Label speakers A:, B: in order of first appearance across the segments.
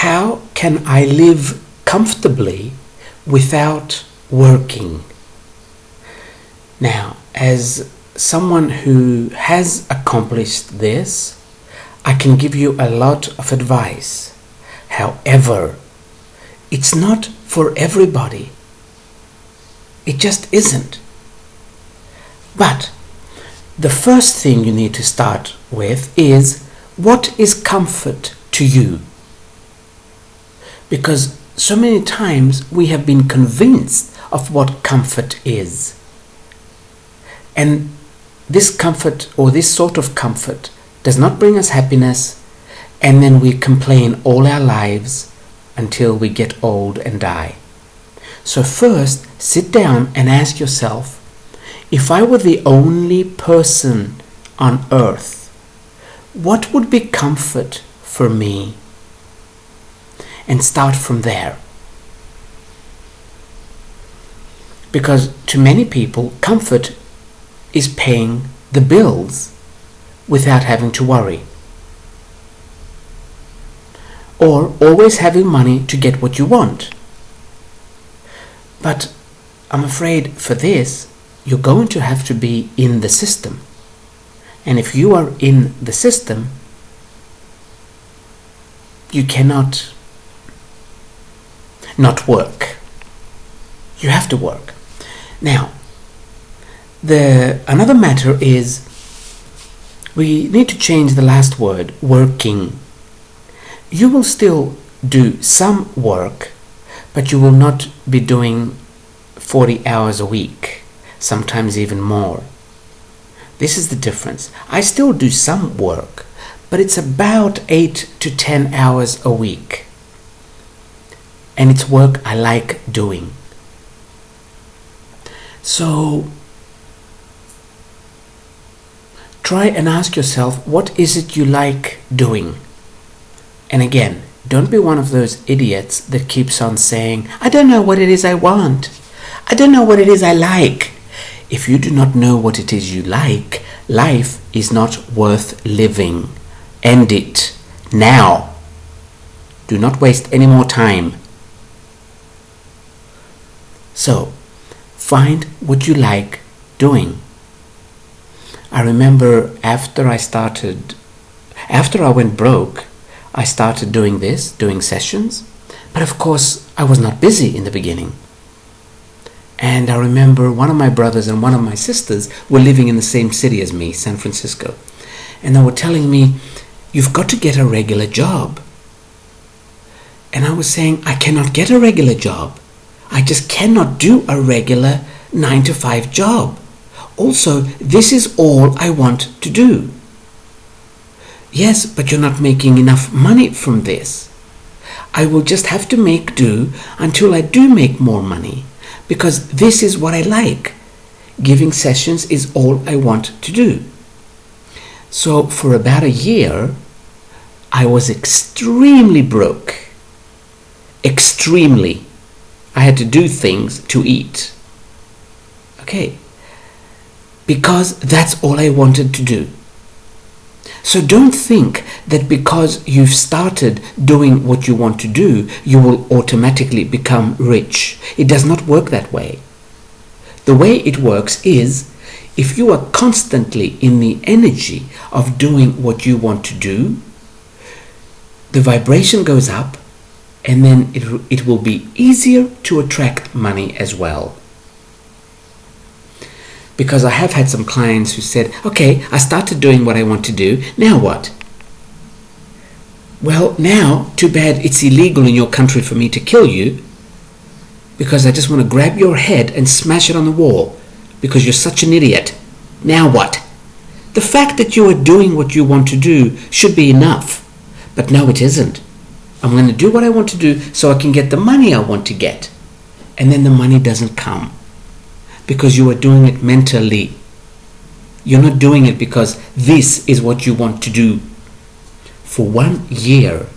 A: how can I live comfortably without working? Now, as someone who has accomplished this, I can give you a lot of advice. However, it's not for everybody. It just isn't. But the first thing you need to start with is, what is comfort to you? Because so many times we have been convinced of what comfort is. And this comfort, or this sort of comfort, does not bring us happiness, and then we complain all our lives until we get old and die. So first, sit down and ask yourself, if I were the only person on earth, what would be comfort for me? And start from there. Because to many people, comfort is paying the bills without having to worry. Or always having money to get what you want. But I'm afraid for this, you're going to have to be in the system. And if you are in the system, you cannot not work. You have to work. Now, another matter is, we need to change the last word, working. You will still do some work, but you will not be doing 40 hours a week, sometimes even more. This is the difference. I still do some work, but it's about 8 to 10 hours a week. And it's work I like doing. So, try and ask yourself, what is it you like doing? And again, don't be one of those idiots that keeps on saying, I don't know what it is I want. I don't know what it is I like. If you do not know what it is you like, life is not worth living. End it now. Do not waste any more time. So, find what you like doing. I remember after I went broke, I started doing sessions. But of course, I was not busy in the beginning. And I remember one of my brothers and one of my sisters were living in the same city as me, San Francisco. And they were telling me, you've got to get a regular job. And I was saying, I cannot get a regular job. I just cannot do a regular 9-to-5 job. Also, this is all I want to do. Yes, but you're not making enough money from this. I will just have to make do until I do make more money, because this is what I like. Giving sessions is all I want to do. So for about a year, I was extremely broke. Extremely. I had to do things to eat. Okay. Because that's all I wanted to do. So don't think that because you've started doing what you want to do, you will automatically become rich. It does not work that way. The way it works is, if you are constantly in the energy of doing what you want to do, the vibration goes up, and then it will be easier to attract money as well. Because I have had some clients who said, okay, I started doing what I want to do, now what? Well, now, too bad it's illegal in your country for me to kill you, because I just want to grab your head and smash it on the wall, because you're such an idiot. Now what? The fact that you are doing what you want to do should be enough. But no, it isn't. I'm going to do what I want to do so I can get the money I want to get. And then the money doesn't come. Because you are doing it mentally. You're not doing it because this is what you want to do. For 1 year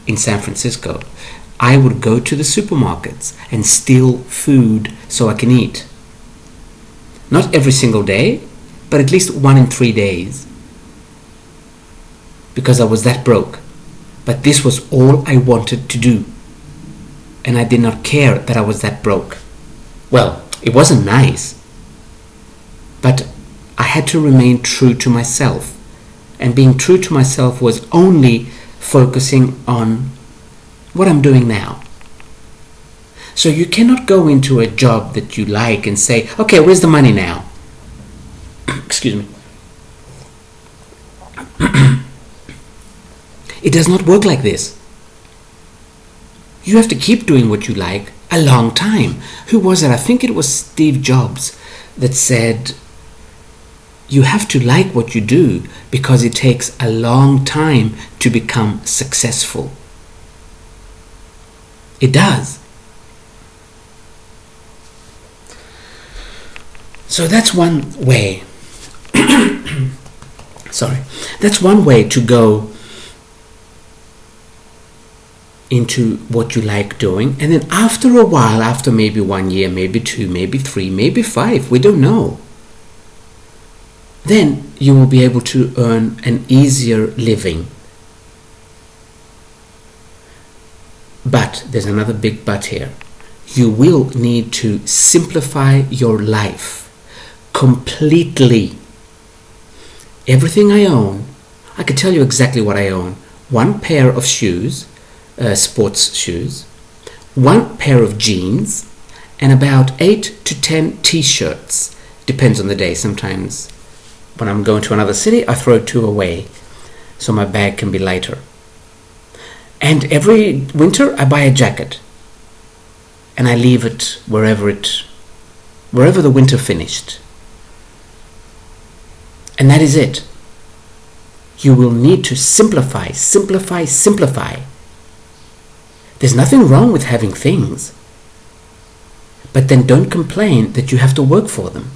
A: in San Francisco, I would go to the supermarkets and steal food so I can eat. Not every single day, but at least 1 in 3 days. Because I was that broke. But this was all I wanted to do. And I did not care that I was that broke. Well, it wasn't nice. But I had to remain true to myself. And being true to myself was only focusing on what I'm doing now. So you cannot go into a job that you like and say, okay, where's the money now? Excuse me. It does not work like this. You have to keep doing what you like a long time. Who was it? I think it was Steve Jobs that said, you have to like what you do because it takes a long time to become successful. It does. So that's one way. Sorry. That's one way to go into what you like doing. And then after a while, after maybe 1 year, maybe 2, maybe 3, maybe 5, we don't know, then you will be able to earn an easier living. But there's another big but here. You will need to simplify your life completely. Everything I own, I can tell you exactly what I own. 1 pair of shoes, sports shoes, 1 pair of jeans, and about 8 to 10 t-shirts. Depends on the day. Sometimes when I'm going to another city, I throw 2 away so my bag can be lighter. And every winter I buy a jacket and I leave it wherever the winter finished. And that is it. You will need to simplify. There's nothing wrong with having things, but then don't complain that you have to work for them.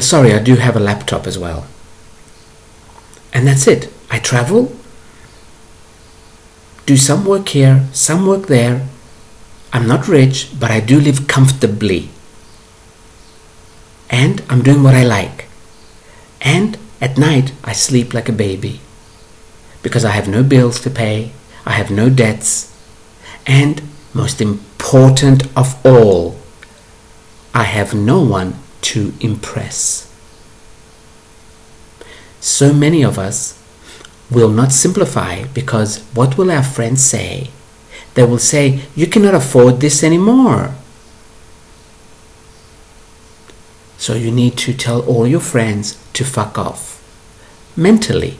A: Sorry, I do have a laptop as well. And that's it. I travel, do some work here, some work there. I'm not rich, but I do live comfortably. And I'm doing what I like. And at night, I sleep like a baby. Because I have no bills to pay, I have no debts. And most important of all, I have no one to impress. So many of us will not simplify because what will our friends say? They will say, you cannot afford this anymore. So you need to tell all your friends to fuck off. Mentally.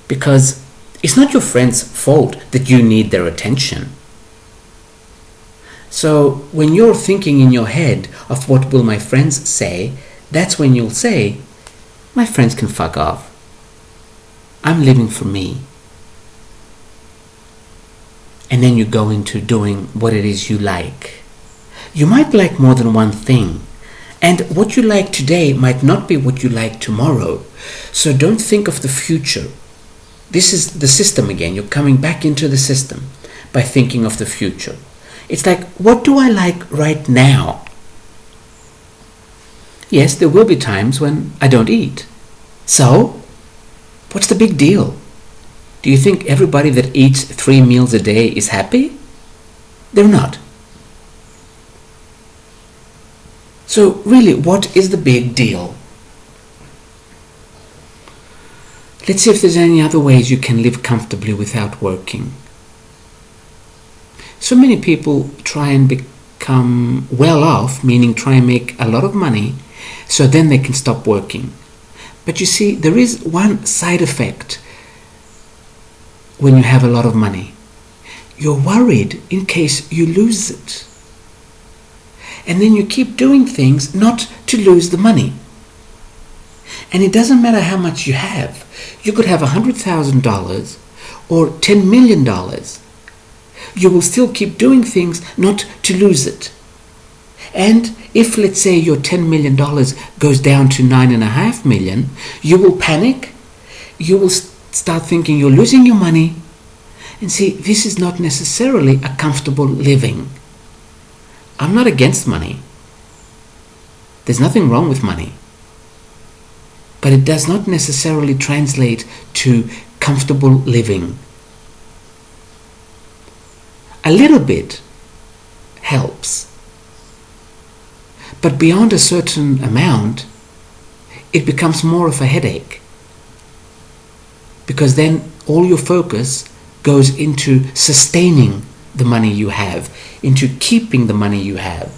A: Because it's not your friend's fault that you need their attention. So when you're thinking in your head of what will my friends say, that's when you'll say, my friends can fuck off. I'm living for me. And then you go into doing what it is you like. You might like more than one thing. And what you like today might not be what you like tomorrow. So don't think of the future. This is the system again. You're coming back into the system by thinking of the future. It's like, what do I like right now? Yes, there will be times when I don't eat. So, what's the big deal? Do you think everybody that eats 3 meals a day is happy? They're not. So really, what is the big deal? Let's see if there's any other ways you can live comfortably without working. So many people try and become well off, meaning try and make a lot of money, so then they can stop working. But you see, there is one side effect when you have a lot of money. You're worried in case you lose it. And then you keep doing things not to lose the money. And it doesn't matter how much you have. You could have $100,000 or $10 million. You will still keep doing things not to lose it. And if, let's say, your $10 million goes down to $9.5 million, you will panic. You will start thinking you're losing your money. And see, this is not necessarily a comfortable living. I'm not against money. There's nothing wrong with money. but it does not necessarily translate to comfortable living. A little bit helps, but beyond a certain amount, it becomes more of a headache, because then all your focus goes into sustaining the money you have, into keeping the money you have.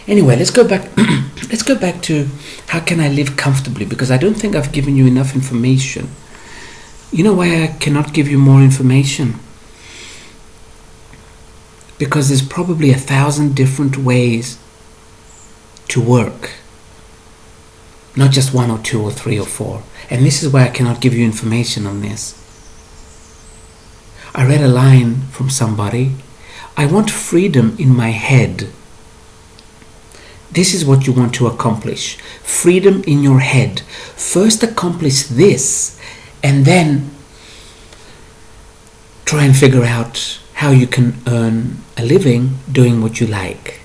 A: Anyway, let's go back to how can I live comfortably, because I don't think I've given you enough information. You know why I cannot give you more information? Because there's probably 1,000 different ways to work, not just 1 or 2 or 3 or 4. And this is why I cannot give you information on this. I read a line from somebody: I want freedom in my head. This is what you want to accomplish. Freedom in your head. First accomplish this, and then try and figure out how you can earn a living doing what you like.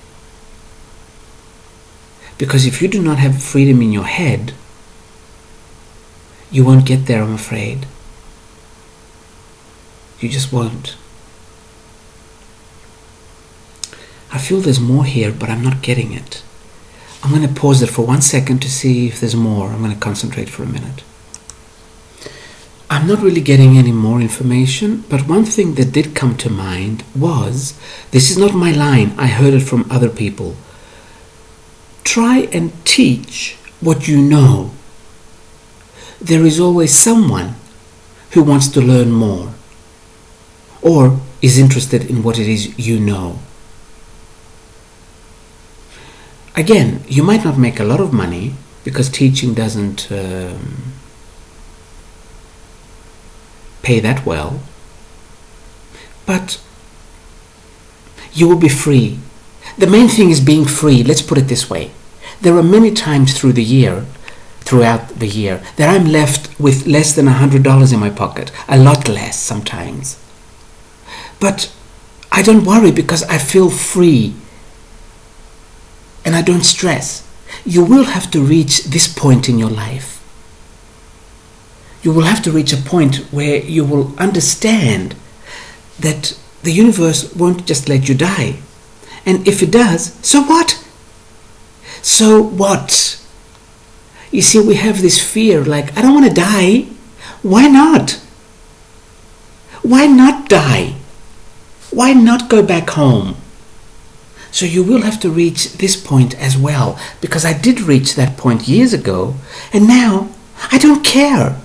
A: Because if you do not have freedom in your head, you won't get there, I'm afraid. You just won't. I feel there's more here, but I'm not getting it. I'm going to pause it for 1 second to see if there's more. I'm going to concentrate for a minute. I'm not really getting any more information, but one thing that did come to mind was, this is not my line, I heard it from other people. Try and teach what you know. There is always someone who wants to learn more, or is interested in what it is you know. Again, you might not make a lot of money, because teaching doesn't pay that well, but you will be free. The main thing is being free. Let's put it this way. There are many times throughout the year, that I'm left with less than $100 in my pocket, a lot less sometimes. But I don't worry, because I feel free and I don't stress. You will have to reach this point in your life. You will have to reach a point where you will understand that the universe won't just let you die. And if it does, so what? So what? You see, we have this fear, like, I don't want to die. Why not? Why not die? Why not go back home? So you will have to reach this point as well, because I did reach that point years ago, and now I don't care.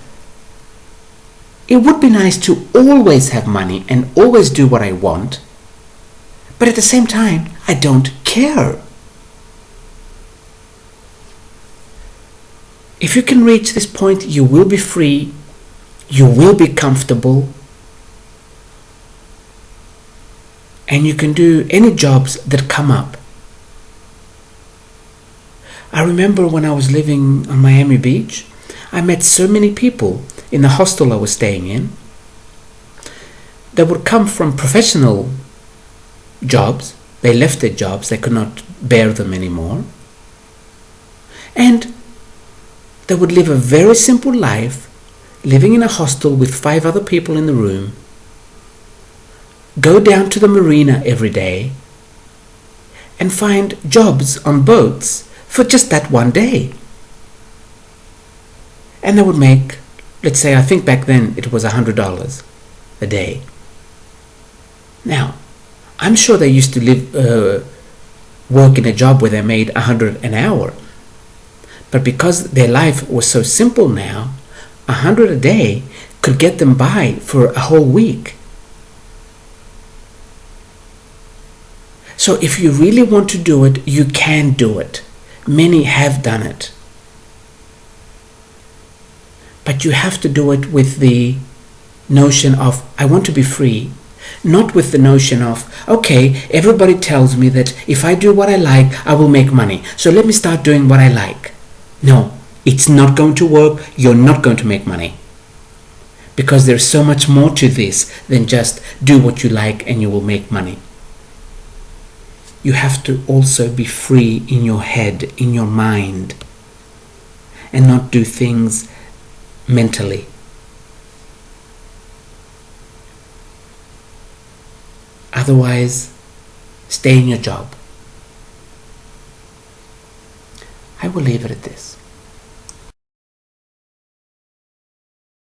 A: It would be nice to always have money and always do what I want, but at the same time, I don't care. If you can reach this point, you will be free, you will be comfortable, and you can do any jobs that come up. I remember when I was living on Miami Beach, I met so many people in the hostel I was staying in that would come from professional jobs. They left their jobs, they could not bear them anymore, and they would live a very simple life, living in a hostel with 5 other people in the room, go down to the marina every day and find jobs on boats for just that one day. And they would make, let's say, I think back then it was $100 a day. Now, I'm sure they used to work in a job where they made $100 an hour. But because their life was so simple now, $100 a day could get them by for a whole week. So if you really want to do it, you can do it. Many have done it. But you have to do it with the notion of, I want to be free. Not with the notion of, okay, everybody tells me that if I do what I like, I will make money. So let me start doing what I like. No, it's not going to work. You're not going to make money. Because there's so much more to this than just do what you like and you will make money. You have to also be free in your head, in your mind. and not do things mentally. Otherwise, stay in your job. I will leave it at this.